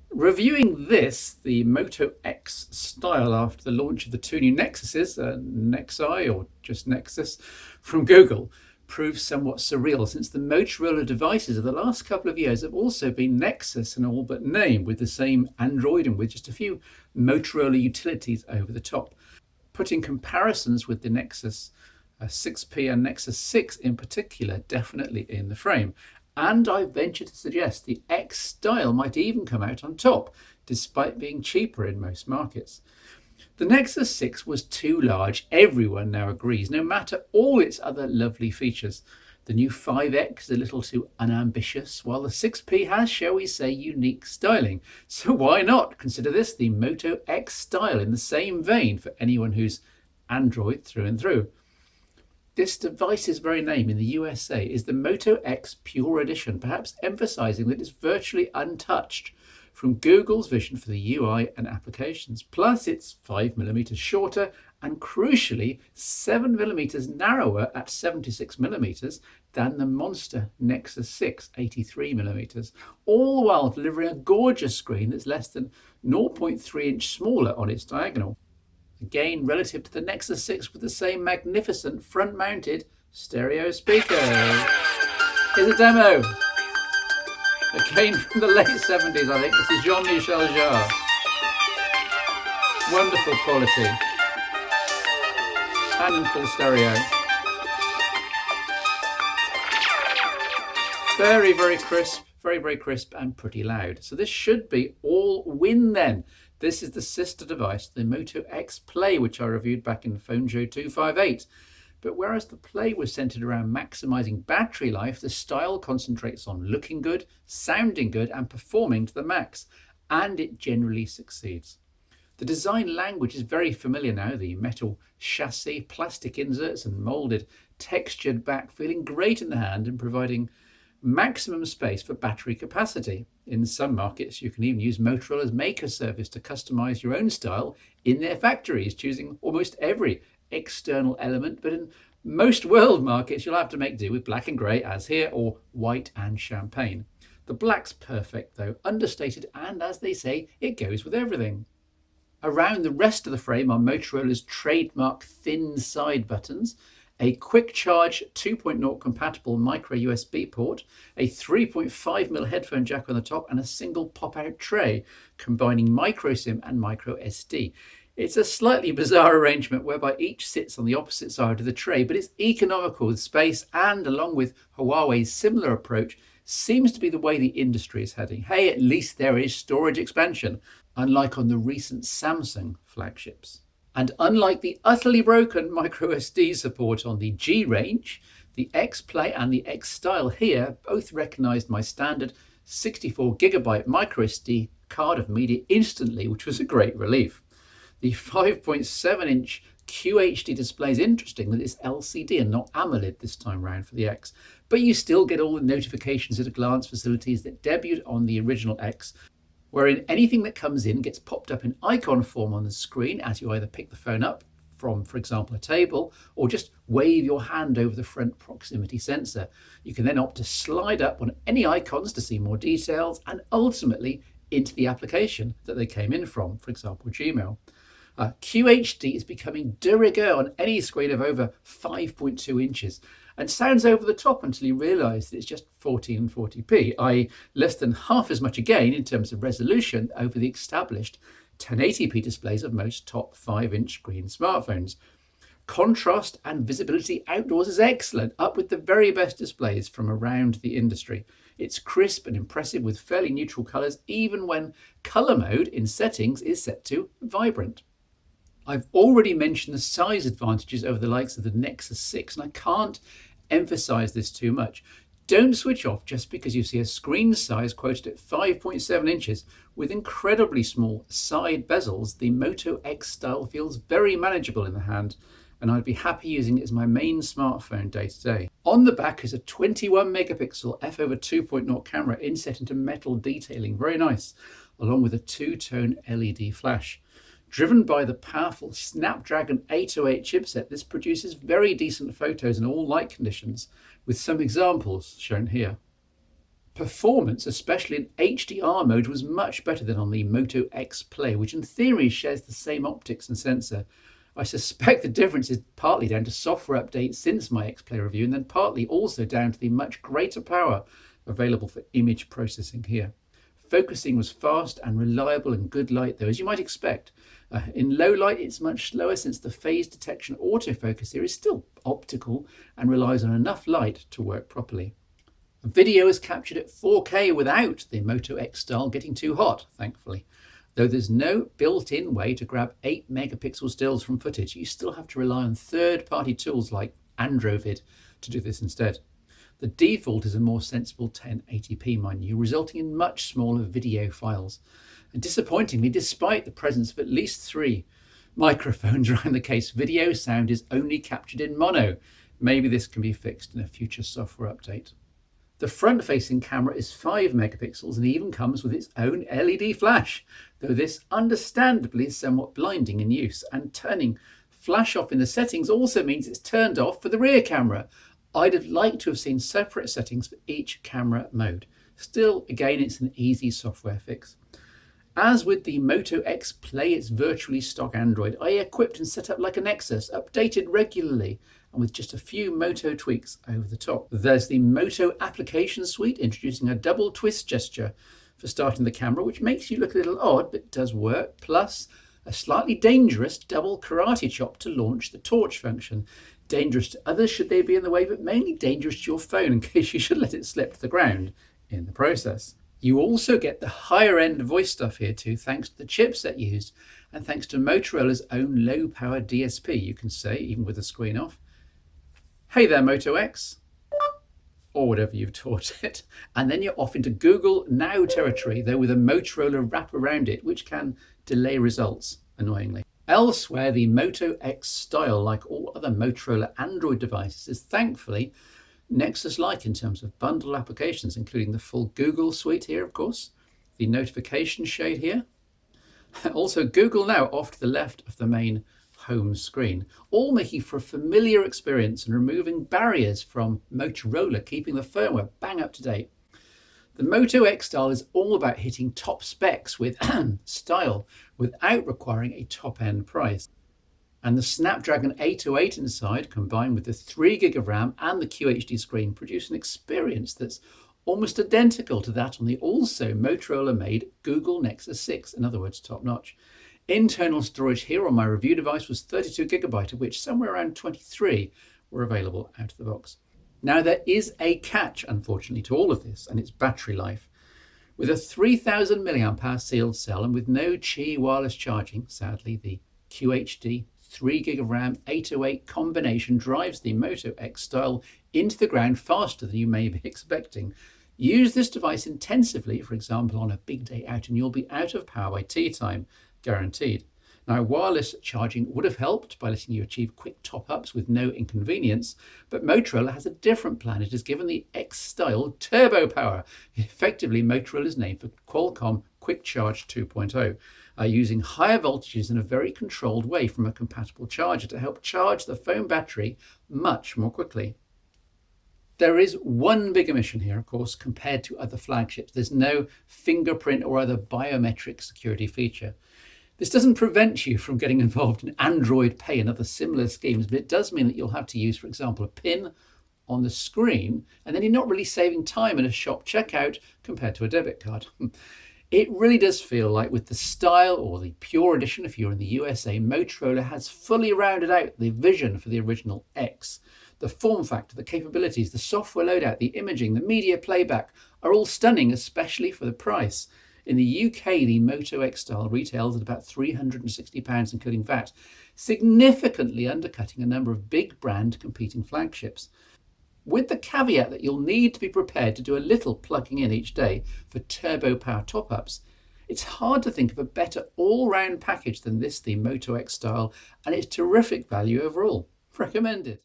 Reviewing this, the Moto X style after the launch of the two new Nexuses, Nexi or just Nexus, from Google, proves somewhat surreal since the Motorola devices of the last couple of years have also been Nexus in all but name, with the same Android and with just a few Motorola utilities over the top. Putting comparisons with the Nexus 6P and Nexus 6 in particular definitely in the frame. And I venture to suggest the X style might even come out on top, despite being cheaper in most markets. The Nexus 6 was too large, everyone now agrees, no matter all its other lovely features. The new 5X is a little too unambitious, while the 6P has, shall we say, unique styling. So why not consider this the Moto X style in the same vein for anyone who's Android through and through? This device's very name in the USA is the Moto X Pure Edition, perhaps emphasizing that it's virtually untouched from Google's vision for the UI and applications. Plus, it's 5mm shorter and crucially 7mm narrower at 76mm than the monster Nexus 6, 83mm, all while delivering a gorgeous screen that's less than 0.3 inch smaller on its diagonal. Again, relative to the Nexus 6 with the same magnificent front-mounted stereo speakers. Here's a demo. Again from the late 70s, I think. This is Jean-Michel Jarre. Wonderful quality. And in full stereo. Very, very crisp. Very, very crisp and pretty loud. So this should be all win then. This is the sister device, the Moto X Play, which I reviewed back in Phone Show 258. But whereas the Play was centered around maximizing battery life, the style concentrates on looking good, sounding good, and performing to the max. And it generally succeeds. The design language is very familiar now. The metal chassis, plastic inserts, and molded textured back feeling great in the hand and providing maximum space for battery capacity. In some markets, you can even use Motorola's maker service to customize your own style in their factories, choosing almost every external element. But in most world markets, you'll have to make do with black and grey, as here, or white and champagne. The black's perfect, though, understated, and as they say, it goes with everything. Around the rest of the frame are Motorola's trademark thin side buttons, a quick charge 2.0 compatible micro USB port, a 3.5mm headphone jack on the top, and a single pop-out tray combining micro SIM and micro SD. It's a slightly bizarre arrangement whereby each sits on the opposite side of the tray, but it's economical with space and, along with Huawei's similar approach, seems to be the way the industry is heading. Hey, at least there is storage expansion, unlike on the recent Samsung flagships. And unlike the utterly broken microSD support on the G range, the X Play and the X Style here both recognised my standard 64GB microSD card of media instantly, which was a great relief. The 5.7-inch QHD display is interesting that it's LCD and not AMOLED this time round for the X, but you still get all the notifications at a glance facilities that debuted on the original X, wherein anything that comes in gets popped up in icon form on the screen as you either pick the phone up from, for example, a table, or just wave your hand over the front proximity sensor. You can then opt to slide up on any icons to see more details and ultimately into the application that they came in from, for example, Gmail. QHD is becoming de rigueur on any screen of over 5.2 inches and sounds over the top until you realise that it's just 1440p, i.e. less than half as much again in terms of resolution over the established 1080p displays of most top 5-inch screen smartphones. Contrast and visibility outdoors is excellent, up with the very best displays from around the industry. It's crisp and impressive with fairly neutral colours, even when colour mode in settings is set to vibrant. I've already mentioned the size advantages over the likes of the Nexus 6, and I can't emphasize this too much. Don't switch off just because you see a screen size quoted at 5.7 inches. With incredibly small side bezels, the Moto X style feels very manageable in the hand, and I'd be happy using it as my main smartphone day to day. On the back is a 21 megapixel f/2.0 camera inset into metal detailing, very nice, along with a two-tone LED flash. Driven by the powerful Snapdragon 808 chipset, this produces very decent photos in all light conditions, with some examples shown here. Performance, especially in HDR mode, was much better than on the Moto X Play, which in theory shares the same optics and sensor. I suspect the difference is partly down to software updates since my X Play review, and then partly also down to the much greater power available for image processing here. Focusing was fast and reliable in good light though, as you might expect. In low light it's much slower since the phase detection autofocus here is still optical and relies on enough light to work properly. Video is captured at 4K without the Moto X style getting too hot, thankfully. Though there's no built-in way to grab 8 megapixel stills from footage, you still have to rely on third-party tools like Androvid to do this instead. The default is a more sensible 1080p, mind you, resulting in much smaller video files. And disappointingly, despite the presence of at least 3 microphones around the case, video sound is only captured in mono. Maybe this can be fixed in a future software update. The front-facing camera is 5 megapixels and even comes with its own LED flash, though this understandably is somewhat blinding in use, and turning flash off in the settings also means it's turned off for the rear camera. I'd have liked to have seen separate settings for each camera mode. Still, again, it's an easy software fix. As with the Moto X Play, it's virtually stock Android. I equipped and set up like a Nexus, updated regularly, and with just a few Moto tweaks over the top. There's the Moto application suite, introducing a double twist gesture for starting the camera, which makes you look a little odd, but does work, plus a slightly dangerous double karate chop to launch the torch function. Dangerous to others should they be in the way, but mainly dangerous to your phone in case you should let it slip to the ground in the process. You also get the higher end voice stuff here too, thanks to the chipset used and thanks to Motorola's own low power DSP. You can say, even with the screen off, "Hey there Moto X," or whatever you've taught it. And then you're off into Google Now territory, though with a Motorola wrap around it, which can delay results, annoyingly. Elsewhere, the Moto X style, like all other Motorola Android devices, is thankfully Nexus-like in terms of bundle applications, including the full Google suite here, of course, the notification shade here, also Google Now off to the left of the main home screen, all making for a familiar experience and removing barriers from Motorola, keeping the firmware bang up to date. The Moto X style is all about hitting top specs with style without requiring a top-end price. And the Snapdragon 808 inside, combined with the 3 GB of RAM and the QHD screen, produce an experience that's almost identical to that on the also Motorola-made Google Nexus 6, in other words, top-notch. Internal storage here on my review device was 32 GB, of which somewhere around 23 were available out of the box. Now, there is a catch, unfortunately, to all of this, and it's battery life. With a 3000 mAh sealed cell and with no Qi wireless charging, sadly, the QHD 3 GB of RAM 808 combination drives the Moto X style into the ground faster than you may be expecting. Use this device intensively, for example, on a big day out, and you'll be out of power by tea time, guaranteed. Now, wireless charging would have helped by letting you achieve quick top-ups with no inconvenience, but Motorola has a different plan. It has given the X style turbo power, effectively Motorola's name for Qualcomm Quick Charge 2.0. Using higher voltages in a very controlled way from a compatible charger to help charge the phone battery much more quickly. There is one big omission here, of course, compared to other flagships. There's no fingerprint or other biometric security feature. This doesn't prevent you from getting involved in Android Pay and other similar schemes, but it does mean that you'll have to use, for example, a PIN on the screen, and then you're not really saving time in a shop checkout compared to a debit card. It really does feel like with the style, or the Pure Edition if you're in the USA, Motorola has fully rounded out the vision for the original X. The form factor, the capabilities, the software loadout, the imaging, the media playback are all stunning, especially for the price. In the UK, the Moto X style retails at about £360, including VAT, significantly undercutting a number of big brand competing flagships. With the caveat that you'll need to be prepared to do a little plugging in each day for turbo power top-ups, it's hard to think of a better all-round package than this, the Moto X style, and its terrific value overall. Recommended.